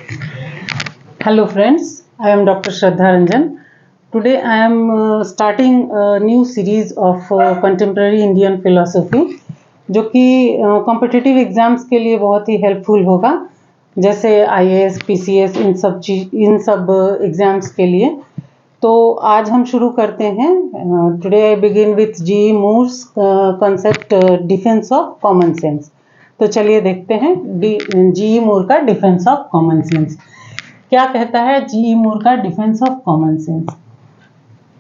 Hello friends, I am Dr. Shraddha Ranjan. Today I am starting a new series of contemporary Indian philosophy जो कि competitive exams के लिए बहुत ही helpful होगा, जैसे IAS, PCS इन सब एग्जाम्स के लिए। तो आज हम शुरू करते हैं। Today I begin with G Moore's concept defence of common sense. तो चलिए देखते हैं जी मूर का डिफेंस ऑफ कॉमन सेंस क्या कहता है। जी मूर का डिफेंस ऑफ कॉमन सेंस।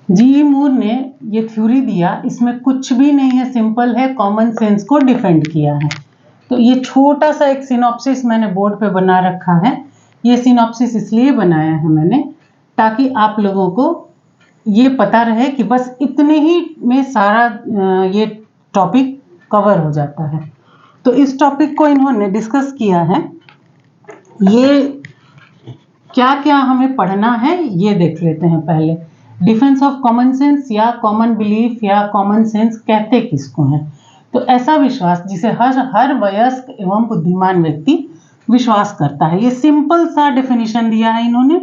जी मूर ने ये थ्योरी दिया, इसमें कुछ भी नहीं है, सिंपल है, कॉमन सेंस को डिफेंड किया है। तो ये छोटा सा एक सिनॉप्सिस मैंने बोर्ड पे बना रखा है। ये सिनॉप्सिस इसलिए बनाया है मैंने ताकि आप लोगों को ये पता रहे कि बस इतने ही में सारा ये टॉपिक कवर हो जाता है। तो इस टॉपिक को इन्होंने डिस्कस किया है। ये क्या क्या हमें पढ़ना है ये देख लेते हैं पहले। डिफेंस ऑफ कॉमन सेंस या कॉमन बिलीफ या कॉमन सेंस कहते किसको हैं? तो ऐसा विश्वास जिसे हर वयस्क एवं बुद्धिमान व्यक्ति विश्वास करता है। ये सिंपल सा डेफिनेशन दिया है इन्होंने।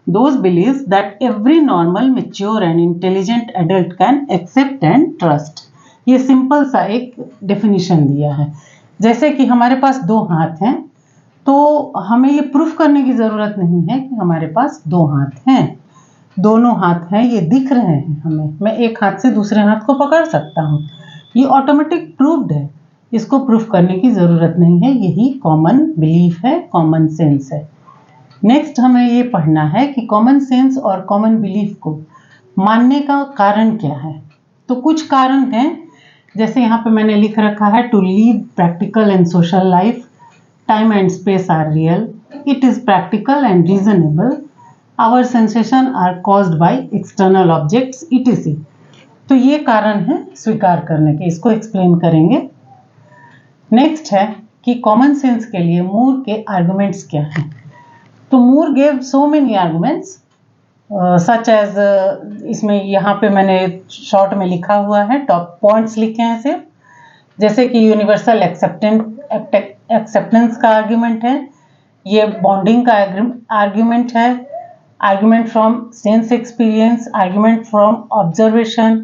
Those believes that every normal, mature and intelligent adult can accept and trust. ये सिंपल सा एक डेफिनेशन दिया है। जैसे कि हमारे पास दो हाथ हैं, तो हमें ये प्रूफ करने की जरूरत नहीं है कि हमारे पास दो हाथ हैं। दोनों हाथ हैं, ये दिख रहे हैं हमें। मैं एक हाथ से दूसरे हाथ को पकड़ सकता हूँ, ये ऑटोमेटिक प्रूव्ड है, इसको प्रूफ करने की जरूरत नहीं है। यही कॉमन बिलीफ है, कॉमन सेंस है। नेक्स्ट हमें ये पढ़ना है कि कॉमन सेंस और कॉमन बिलीफ को मानने का कारण क्या है। तो कुछ कारण हैं, जैसे यहाँ पे मैंने लिख रखा है, to live practical and social life, time and space are real, it is practical and reasonable, our sensation are caused by external objects etc। तो ये कारण है स्वीकार करने के, इसको एक्सप्लेन करेंगे। नेक्स्ट है कि कॉमन सेंस के लिए मूर के आर्गुमेंट्स क्या हैं। तो Moore gave so many arguments such as, इसमें यहाँ पे मैंने शॉर्ट में लिखा हुआ है, टॉप पॉइंट्स लिखे हैं सिर्फ। जैसे कि यूनिवर्सल एक्सेप्टेंस का आर्ग्यूमेंट है, ये बॉन्डिंग का आर्ग्यूमेंट है, argument from sense experience, argument from observation,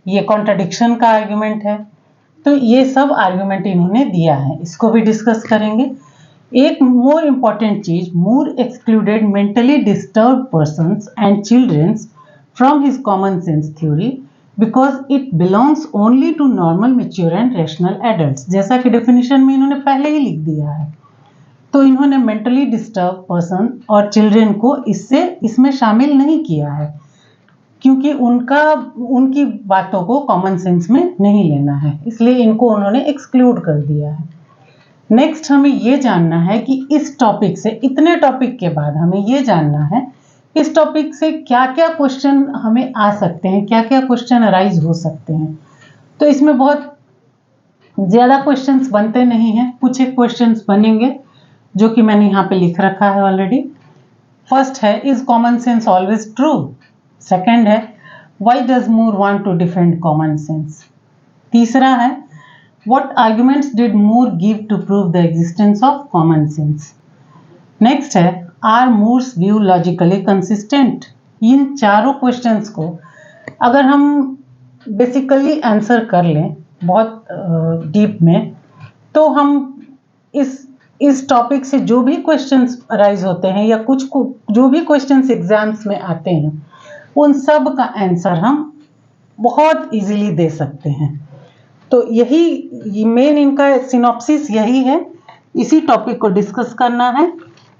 ये कॉन्ट्रडिक्शन का आर्ग्यूमेंट है। तो ये सब आर्ग्यूमेंट इन्होंने दिया है, इसको भी डिस्कस करेंगे। एक मोर इम्पॉर्टेंट चीज, Moore excluded mentally disturb persons and childrens from his common sense theory because it belongs only to normal, mature and rational adults. जैसा कि डेफिनेशन में इन्होंने पहले ही लिख दिया है। तो इन्होंने मेंटली डिस्टर्ब पर्सन और चिल्ड्रन को इसमें शामिल नहीं किया है, क्योंकि उनकी बातों को कॉमन सेंस में नहीं लेना है, इसलिए इनको उन्होंने एक्सक्लूड कर दिया है। नेक्स्ट हमें ये जानना है कि इस टॉपिक से, इतने टॉपिक के बाद हमें ये जानना है इस टॉपिक से क्या क्या क्वेश्चन हमें आ सकते हैं, क्या क्या क्वेश्चन अराइज हो सकते हैं। तो इसमें बहुत ज़्यादा क्वेश्चंस बनते नहीं हैं, कुछ एक क्वेश्चंस बनेंगे जो कि मैंने यहाँ पे लिख रखा है ऑलरेडी। फर्स्ट है, is common sense always true. Second है, why does Moore want to defend common sense. तीसरा है, what arguments did Moore give to prove the existence of common sense. Next है, are Moore's view logically consistent. इन चारों questions को अगर हम basically answer कर लें बहुत डीप में, तो हम इस टॉपिक से जो भी क्वेश्चंस अराइज होते हैं या जो भी क्वेश्चंस एग्जाम्स में आते हैं, उन सब का आंसर हम बहुत इजीली दे सकते हैं। तो यही मेन इनका सिनॉप्सिस यही है, इसी टॉपिक को डिस्कस करना है।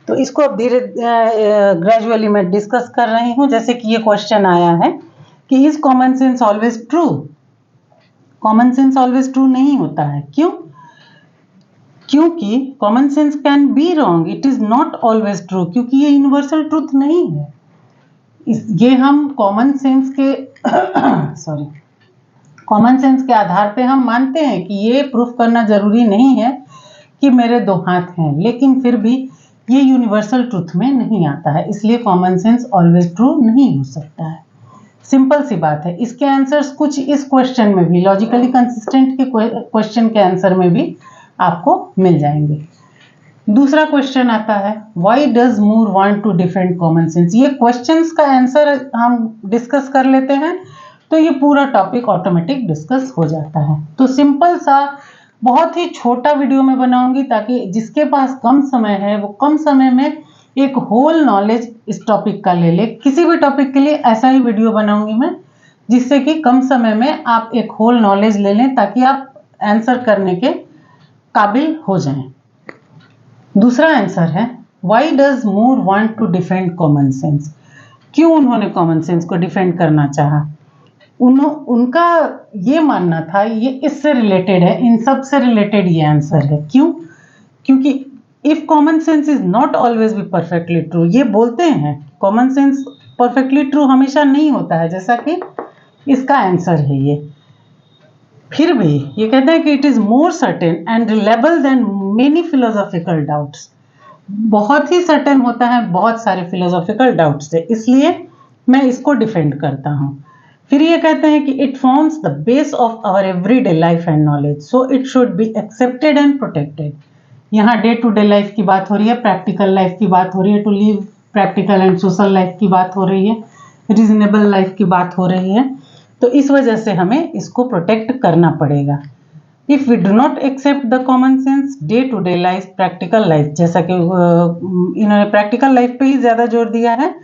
तो इसको अब धीरे ग्रेजुअली मैं डिस्कस कर रही हूँ। जैसे कि ये क्वेश्चन आया है कि is common sense always true. Common sense always true नहीं होता है, क्यों? क्योंकि common sense can be wrong, it is not always true, क्योंकि ये यूनिवर्सल ट्रूथ नहीं है। ये हम कॉमन सेंस के कॉमन सेंस के आधार पे हम मानते हैं कि ये प्रूफ करना जरूरी नहीं है कि मेरे दो हाथ हैं, लेकिन फिर भी ये यूनिवर्सल ट्रूथ में नहीं आता है, इसलिए कॉमन सेंस ऑलवेज ट्रू नहीं हो सकता है। सिंपल सी बात है। इसके आंसर्स कुछ इस क्वेश्चन में भी, लॉजिकली कंसिस्टेंट के क्वेश्चन के आंसर में भी आपको मिल जाएंगे। दूसरा क्वेश्चन आता है, why does Moore want to defend common sense. ये क्वेश्चंस का आंसर हम डिस्कस कर लेते हैं तो ये पूरा टॉपिक ऑटोमेटिक डिस्कस हो जाता है। तो सिंपल सा बहुत ही छोटा वीडियो में बनाऊंगी ताकि जिसके पास कम समय है वो कम समय में एक होल नॉलेज इस टॉपिक का ले ले। किसी भी टॉपिक के लिए ऐसा ही वीडियो बनाऊंगी मैं, जिससे कि कम समय में आप एक होल नॉलेज ले लें ताकि आप आंसर करने के काबिल हो जाएं। दूसरा आंसर है, why does Moore want to defend common sense. क्यों उन्होंने कॉमन सेंस को डिफेंड करना चाहा? उनका ये मानना था, ये इससे रिलेटेड है, इन सब से रिलेटेड ये आंसर है। क्यों? क्योंकि if common sense is not always be perfectly true, ये बोलते हैं कॉमन सेंस परफेक्टली ट्रू हमेशा नहीं होता है, जैसा कि इसका आंसर है ये। फिर भी ये कहते हैं कि it is more certain and reliable then many philosophical doubts. बहुत ही सर्टेन होता है बहुत सारे फिलोसॉफिकल डाउट से, इसलिए मैं इसको डिफेंड करता हूँ। फिर ये कहते हैं कि it forms the base of our everyday life and knowledge, so it should be accepted and protected. यहाँ डे टू डे लाइफ की बात हो रही है, प्रैक्टिकल लाइफ की बात हो रही है, to live practical and social life की बात हो रही है, रीजनेबल लाइफ की बात हो रही है। तो इस वजह से हमें इसको प्रोटेक्ट करना पड़ेगा। If we do not accept the common sense, day to day life, practical life, जैसा कि इन्होंने प्रैक्टिकल लाइफ पे ही ज़्यादा जोर दिया है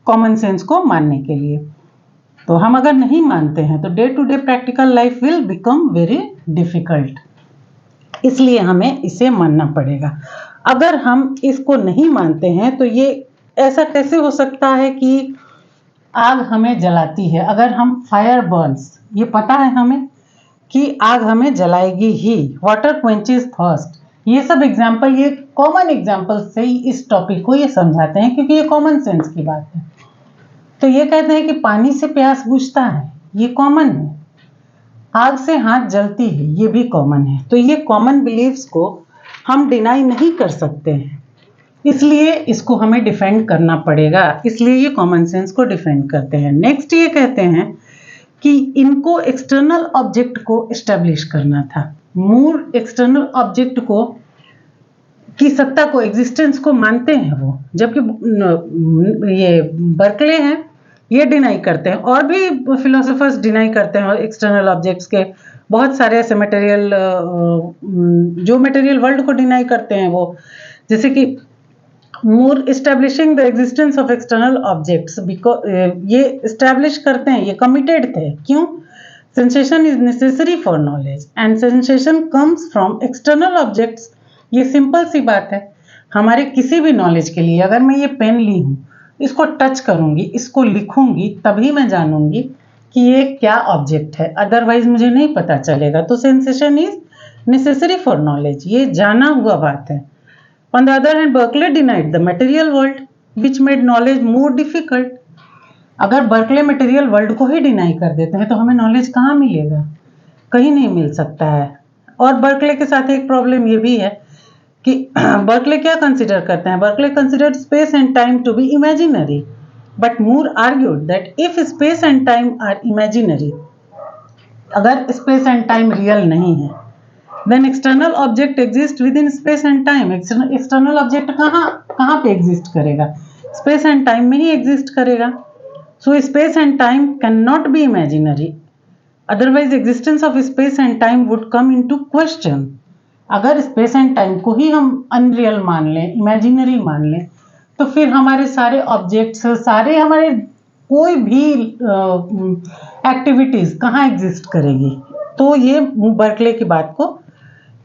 कॉमन सेंस को मानने के लिए। तो हम अगर नहीं मानते हैं तो day to day practical life will become very difficult, इसलिए हमें इसे मानना पड़ेगा। अगर हम इसको नहीं मानते हैं तो ये ऐसा कैसे हो सकता है कि आग हमें जलाती है, अगर हम फायर बर्न्स, ये पता है हमें कि आग हमें जलाएगी ही, वाटर क्वेंचेस थर्स्ट, ये सब एग्जाम्पल, ये कॉमन एग्जाम्पल से ही इस टॉपिक को ये समझाते हैं क्योंकि ये कॉमन सेंस की बात है। तो ये कहते हैं कि पानी से प्यास बुझता है, ये कॉमन है, आग से हाथ जलती है, ये भी कॉमन है। तो ये कॉमन बिलीव्स को हम डिनाई नहीं कर सकते हैं, इसलिए इसको हमें डिफेंड करना पड़ेगा, इसलिए ये कॉमन सेंस को डिफेंड करते हैं। नेक्स्ट ये कहते हैं कि इनको एक्सटर्नल ऑब्जेक्ट को एस्टेब्लिश करना था। मूर एक्सटर्नल ऑब्जेक्ट को की सत्ता को, एग्जिस्टेंस को मानते हैं वो, जबकि ये बर्कले हैं ये डिनाई करते हैं, और भी फिलोसोफर्स डिनाई करते हैं एक्सटर्नल ऑब्जेक्ट्स के। बहुत सारे ऐसे मटेरियल, जो मटेरियल वर्ल्ड को डिनाई करते हैं वो, जैसे कि Moore establishing the existence of external objects, because ये एस्टेब्लिश करते हैं, ये कमिटेड थे। क्यों? Sensation is necessary for knowledge and sensation comes from external objects. ये सिंपल सी बात है, हमारे किसी भी नॉलेज के लिए, अगर मैं ये पेन ली हूँ, इसको टच करूंगी, इसको लिखूंगी, तभी मैं जानूंगी कि ये क्या ऑब्जेक्ट है, अदरवाइज मुझे नहीं पता चलेगा। तो sensation is necessary for knowledge, ये जाना हुआ बात है। On the other hand, Berkeley denied the material world, which made knowledge more difficult. अगर बर्कले मटेरियल वर्ल्ड को ही डिनाई कर देते हैं तो हमें नॉलेज कहाँ मिलेगा? कहीं नहीं मिल सकता है। और बर्कले के साथ एक प्रॉब्लम ये भी है कि बर्कले क्या कंसिडर करते हैं? Berkeley consider space and time to be imaginary, but Moore argued that if space and time are imaginary, अगर स्पेस एंड टाइम रियल नहीं है, then external object exist within space and time. external object कहाँ पे exist करेगा? space and time में ही exist करेगा। so space and time cannot be imaginary, otherwise existence of space and time would come into question. अगर space and time को ही हम unreal मान लें, imaginary मान लें, तो फिर हमारे सारे objects, सारे हमारे कोई भी एक्टिविटीज कहाँ एग्जिस्ट करेगी? तो ये बर्कले की बात को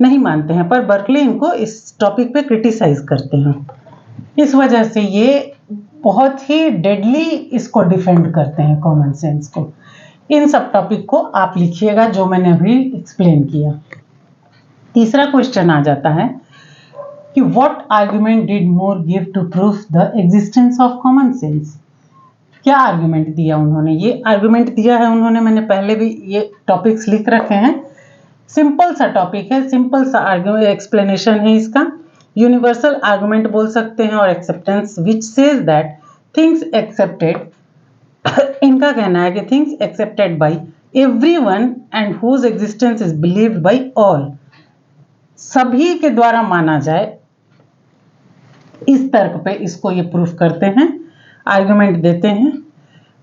नहीं मानते हैं, पर बर्कले इनको इस टॉपिक पे क्रिटिसाइज करते हैं। इस वजह से ये बहुत ही डेडली इसको डिफेंड करते हैं कॉमन सेंस को। इन सब टॉपिक को आप लिखिएगा जो मैंने अभी एक्सप्लेन किया। तीसरा क्वेश्चन आ जाता है कि what argument did Moore give to proof the existence of common sense. क्या आर्गुमेंट दिया उन्होंने? ये आर्गुमेंट दिया है उन्होंने, मैंने पहले भी ये टॉपिक्स लिख रखे हैं। सिंपल सा टॉपिक है, सिंपल सा आर्गुमेंट एक्सप्लेनेशन है इसका। यूनिवर्सल आर्गुमेंट बोल सकते हैं, और acceptance which says that things accepted, इनका कहना है कि things accepted by everyone and whose existence is believed by all, सभी के द्वारा माना जाए इस तर्क पे इसको ये प्रूफ करते हैं, आर्गुमेंट देते हैं।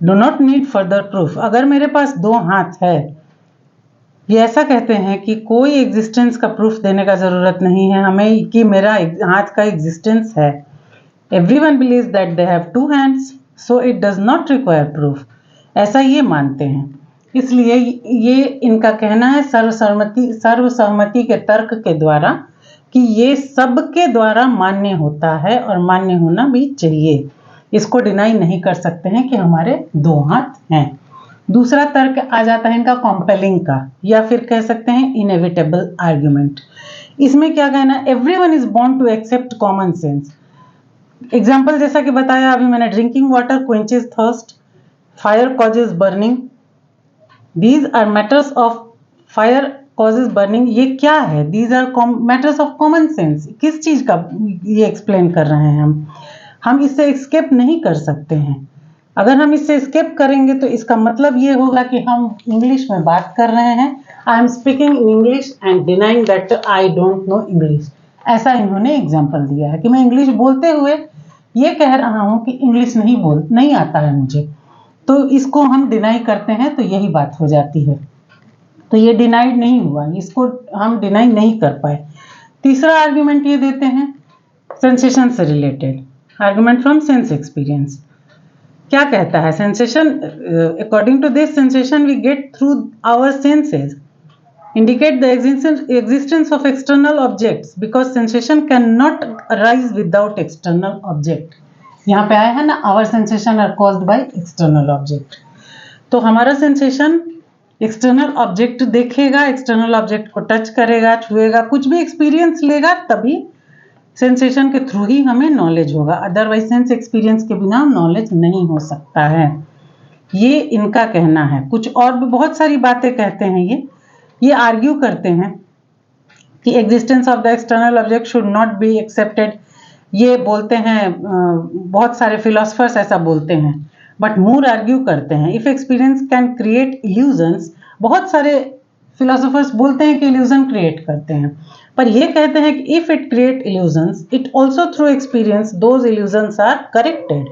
Do not need further proof. अगर मेरे पास दो हाथ है, ये ऐसा कहते हैं कि कोई एग्जिस्टेंस का प्रूफ देने का ज़रूरत नहीं है हमें कि मेरा हाथ का एग्जिस्टेंस है। Everyone believes that they have two hands, so it does not require proof. ऐसा ये मानते हैं, इसलिए ये इनका कहना है सर्वसम्मति के तर्क के द्वारा कि ये सबके द्वारा मान्य होता है और मान्य होना भी चाहिए। इसको डिनाई नहीं कर सकते हैं कि हमारे दो हाथ हैं। दूसरा तर्क आ जाता है इनका कॉम्पेलिंग का, या फिर कह सकते हैं इनएविटेबल आर्ग्यूमेंट। इसमें क्या कहना है, everyone is born to accept common sense. Example जैसा कि बताया अभी मैंने, drinking water quenches thirst, fire causes burning, these are matters of fire causes burning. ये क्या है, these are matters of common sense. किस चीज का ये एक्सप्लेन कर रहे हैं हम इससे एस्केप नहीं कर सकते हैं। अगर हम इससे एस्केप करेंगे तो इसका मतलब ये होगा कि हम इंग्लिश में बात कर रहे हैं, I am speaking in English and denying that I don't know English. ऐसा इन्होंने एग्जाम्पल दिया है कि मैं इंग्लिश बोलते हुए ये कह रहा हूँ कि इंग्लिश नहीं आता है मुझे, तो इसको हम डिनाई करते हैं, तो यही बात हो जाती है। तो ये डिनाइड नहीं हुआ, इसको हम डिनाई नहीं कर पाए। तीसरा आर्ग्यूमेंट ये देते हैं सेंसेशन से related, argument from sense experience. क्या कहता है, sensation according to this sensation we get through our senses indicate the existence of external objects because sensation cannot arise without external object। यहाँ पे आया है ना, our sensation are caused by external object। तो हमारा सेंसेशन एक्सटर्नल ऑब्जेक्ट देखेगा, external object को touch करेगा, छुएगा, कुछ भी एक्सपीरियंस लेगा, तभी सेंसेशन के थ्रू ही हमें नॉलेज होगा। अदरवाइज सेंस एक्सपीरियंस के बिना नॉलेज नहीं हो सकता है, ये इनका कहना है। कुछ और भी बहुत सारी बातें कहते हैं ये आर्ग्यू करते हैं कि existence of the external object should not be accepted. ये बोलते हैं, बहुत सारे फिलोसफर्स ऐसा बोलते हैं, बट मूर आर्ग्यू करते हैं if experience can create illusions. बहुत सारे फिलोसफर्स बोलते हैं कि इल्यूजन क्रिएट करते हैं, पर ये कहते हैं कि if it create illusions it also through experience those illusions are corrected.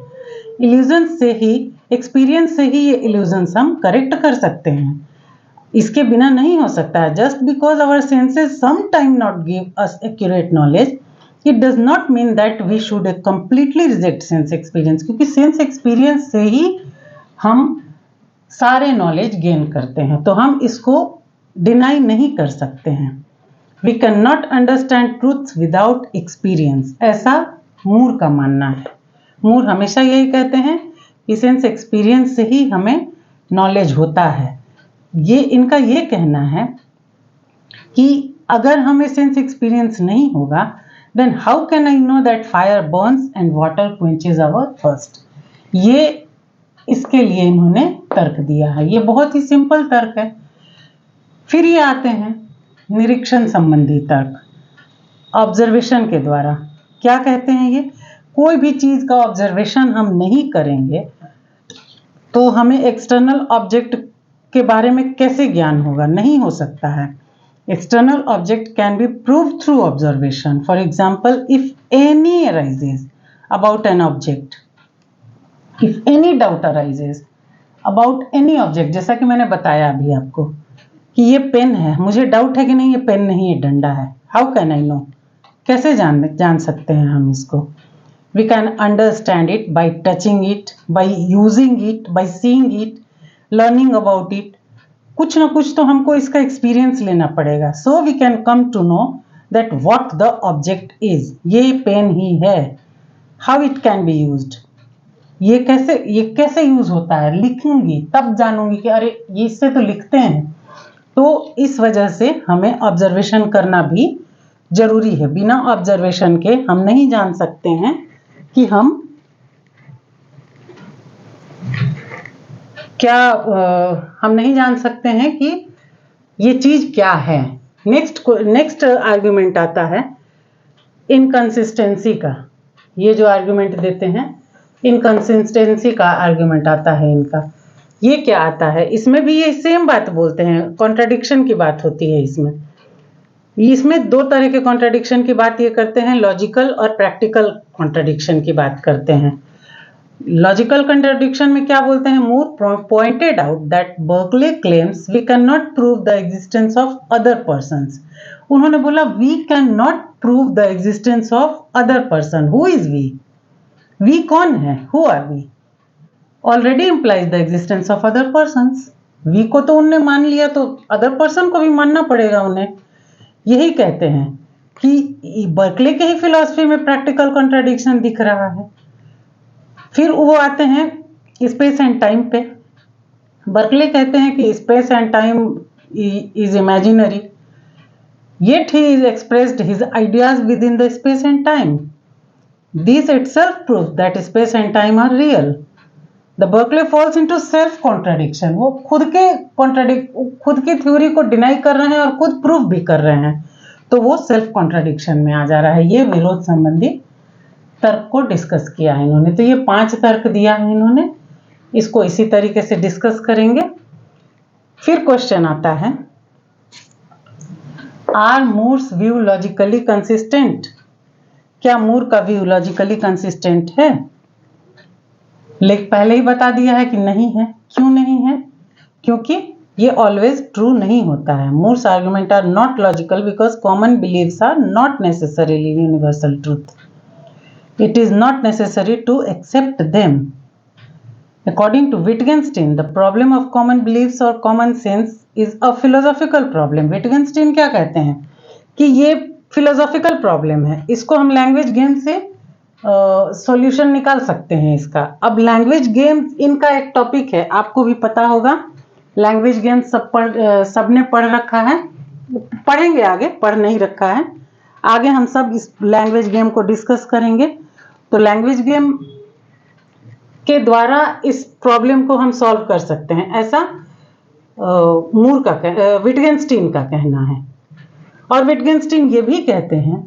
Illusions से ही, एक्सपीरियंस से ही ये इल्यूजन्स हम करेक्ट कर सकते हैं, इसके बिना नहीं हो सकता है। Just because our senses sometime not give us accurate knowledge, it does not mean that we should completely reject sense experience, क्योंकि सेंस एक्सपीरियंस से ही हम सारे नॉलेज गेन करते हैं, तो हम इसको डिनाई नहीं कर सकते हैं। We can not understand truth without experience, ऐसा मूर का मानना है। मूर हमेशा यही कहते हैं कि सेंस एक्सपीरियंस से ही हमें नॉलेज होता है। ये इनका ये कहना है कि अगर हमें सेंस एक्सपीरियंस नहीं होगा, then how can I know that fire burns and water quenches our thirst. ये इसके लिए इन्होंने तर्क दिया है, ये बहुत ही सिंपल तर्क है। फिर ये आते हैं निरीक्षण संबंधी तर्क, ऑब्जर्वेशन के द्वारा। क्या कहते हैं ये, कोई भी चीज का ऑब्जर्वेशन हम नहीं करेंगे तो हमें एक्सटर्नल ऑब्जेक्ट के बारे में कैसे ज्ञान होगा, नहीं हो सकता है। External object can be proved through observation. For example, if any arises about an object, if any doubt arises about any object, जैसा कि मैंने बताया अभी आपको कि ये पेन है, मुझे डाउट है कि नहीं ये पेन नहीं ये डंडा है, हाउ कैन आई नो, कैसे जान सकते हैं हम इसको। We can understand it by touching it, by using it, by seeing it, learning about it। कुछ ना कुछ तो हमको इसका एक्सपीरियंस लेना पड़ेगा। So we can come to know that what the object is। ये पेन ही है। How it can be used, ये कैसे यूज होता है, लिखूंगी तब जानूंगी कि अरे ये इससे तो लिखते हैं। तो इस वजह से हमें ऑब्जर्वेशन करना भी जरूरी है। बिना ऑब्जर्वेशन के हम नहीं जान सकते हैं कि हम हम नहीं जान सकते हैं कि ये चीज क्या है। नेक्स्ट आर्ग्यूमेंट आता है इनकंसिस्टेंसी का। ये जो आर्ग्यूमेंट देते हैं इनकंसिस्टेंसी का आर्ग्यूमेंट आता है इनका। ये क्या आता है, इसमें भी ये सेम बात बोलते हैं, कॉन्ट्राडिक्शन की बात होती है इसमें। इसमें दो तरह के कॉन्ट्राडिक्शन की बात ये करते हैं, लॉजिकल और प्रैक्टिकल कॉन्ट्राडिक्शन की बात करते हैं। लॉजिकल कॉन्ट्राडिक्शन में क्या बोलते हैं, Moore pointed out that Berkeley claims we can not prove the existence of other persons. उन्होंने बोला we can not prove the existence of other person. Who is we कौन है, who are we, already implies the existence of other persons. We को तो उनने मान लिया, तो अदर पर्सन को भी मानना पड़ेगा उन्हें। यही कहते हैं कि बर्कले के ही फिलॉसफी में प्रैक्टिकल कॉन्ट्राडिक्शन दिख रहा है। फिर वो आते हैं स्पेस एंड टाइम पे। बर्कले कहते हैं कि space and time is imaginary, yet he is expressed his ideas within the space and time. This itself proves that space and time are real. The Berkeley falls into self contradiction. वो खुद की theory को deny कर रहे हैं और खुद proof भी कर रहे हैं, तो वो सेल्फ कॉन्ट्राडिक्शन में आ जा रहा है। ये विरोध संबंधी तर्क को डिस्कस किया है इन्होंने। तो ये 5 तर्क दिया है इन्होंने, इसको इसी तरीके से डिस्कस करेंगे। फिर क्वेश्चन आता है, are Moore's view logically consistent? क्या मूर का व्यू लॉजिकली कंसिस्टेंट है? पहले ही बता दिया है कि नहीं है। क्यों नहीं है? क्योंकि ये ऑलवेज ट्रू नहीं होता है। Moore's argument are not logical because common believes are not necessarily universal truth. It is not necessary to accept them. According to Wittgenstein, the problem of common beliefs or common sense is a philosophical problem. Wittgenstein क्या कहते हैं कि ये philosophical problem है, इसको हम language game से solution निकाल सकते हैं इसका। अब language game इनका एक topic है, आपको भी पता होगा। language game सबने पढ़ रखा है, पढ़ेंगे आगे, पढ़ नहीं रखा है। आगे हम सब इस language game को डिस्कस करेंगे। तो language game के द्वारा इस प्रॉब्लम को हम सॉल्व कर सकते हैं, ऐसा मूर का विटगेंस्टीन का कहना है। और विटगेंस्टीन ये भी कहते हैं,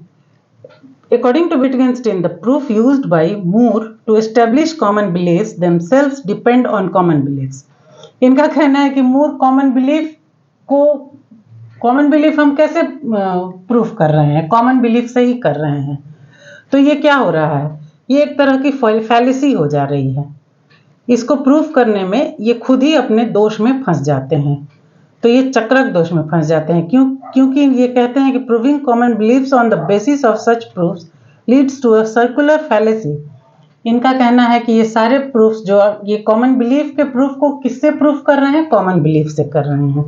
according to Wittgenstein the proof used by Moore to establish common beliefs themselves depend on common beliefs. इनका कहना है कि मूर कॉमन बिलीफ हम कैसे प्रूफ कर रहे हैं, कॉमन बिलीफ से ही कर रहे हैं। तो ये क्या हो रहा है, ये एक तरह की फैलिसी हो जा रही है। इसको प्रूफ करने में ये खुद ही अपने दोष में फंस जाते हैं। तो ये चक्रक दोष में फंस जाते हैं। क्योंकि ये कहते हैं कि proving common beliefs on the basis of such proofs leads to a circular fallacy. इनका कहना है कि ये सारे प्रूफ्स जो ये कॉमन बिलीफ के प्रूफ को किससे प्रूफ कर रहे हैं, कॉमन बिलीफ से कर रहे हैं।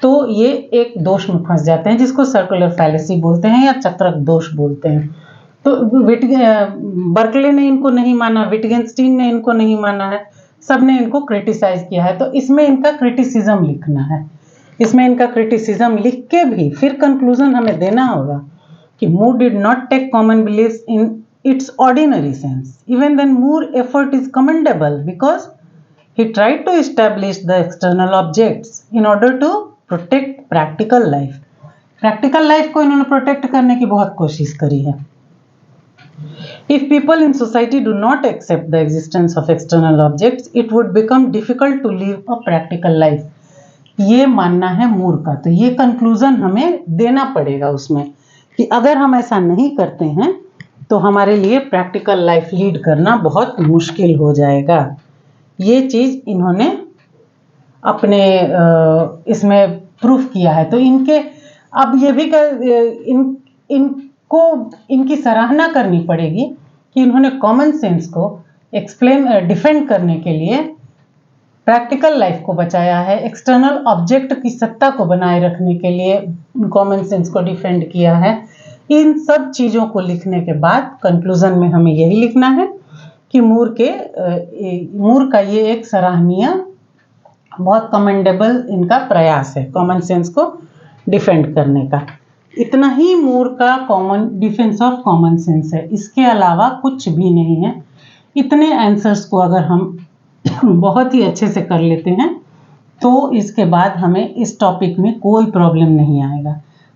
तो ये एक दोष में फंस जाते हैं जिसको सर्कुलर फैलिसी बोलते हैं या चक्रक दोष बोलते हैं। तो बर्कले ने इनको नहीं माना, विटगेंस्टीन ने इनको नहीं माना है, सबने इनको क्रिटिसाइज किया है। तो इसमें इनका क्रिटिसिज्म लिखना है। इसमें इनका क्रिटिसिज्म लिख के भी फिर कंक्लूजन हमें देना होगा कि Moore did not take common beliefs in its ordinary sense. Even then Moore effort is commendable because he tried to establish the external objects in order to protect practical life. Practical life को इन्होंने protect करने की बहुत कोशिश करी है। If people in society do not accept the existence of external objects, it would become difficult to live a practical life. ये मानना है मूर का। तो ये कंक्लूजन हमें देना पड़ेगा उसमें कि अगर हम ऐसा नहीं करते हैं तो हमारे लिए प्रैक्टिकल लाइफ लीड करना बहुत मुश्किल हो जाएगा। ये चीज इन्होंने अपने इसमें प्रूफ किया है। तो इनके अब ये भी इनको इनकी सराहना करनी पड़ेगी कि इन्होंने कॉमन सेंस को डिफेंड करने के लिए प्रैक्टिकल लाइफ को बचाया है, एक्सटर्नल ऑब्जेक्ट की सत्ता को बनाए रखने के लिए कॉमन सेंस को डिफेंड किया है। इन सब चीज़ों को लिखने के बाद कंक्लूजन में हमें यही लिखना है कि मूर का ये एक सराहनीय, बहुत कमेंडेबल इनका प्रयास है कॉमन सेंस को डिफेंड करने का। इतना ही मूर का डिफेंस ऑफ कॉमन सेंस है, इसके अलावा कुछ भी नहीं है। इतने आंसर्स को अगर हम बहुत ही अच्छे से कर लेते हैं तो इसके बाद हमें इस टॉपिक में कोई प्रॉब्लम नहीं आएगा।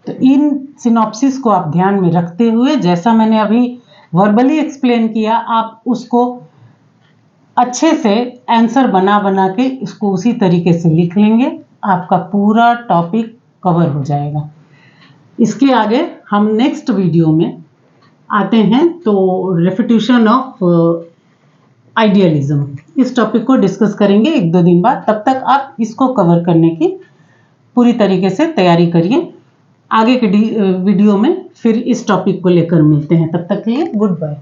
तो इन सिनॉप्सिस को आप ध्यान में रखते हुए, जैसा मैंने अभी वर्बली एक्सप्लेन किया, आप उसको अच्छे से आंसर बना के इसको उसी तरीके से लिख लेंगे, आपका पूरा टॉपिक कवर हो जाएगा। इसके आगे हम नेक्स्ट वीडियो में आते हैं तो रेफिट्यूशन ऑफ आइडियलिज्म, इस टॉपिक को डिस्कस करेंगे 1-2 दिन बाद। तब तक आप इसको कवर करने की पूरी तरीके से तैयारी करिए। आगे के वीडियो में फिर इस टॉपिक को लेकर मिलते हैं। तब तक के लिए गुड बाय।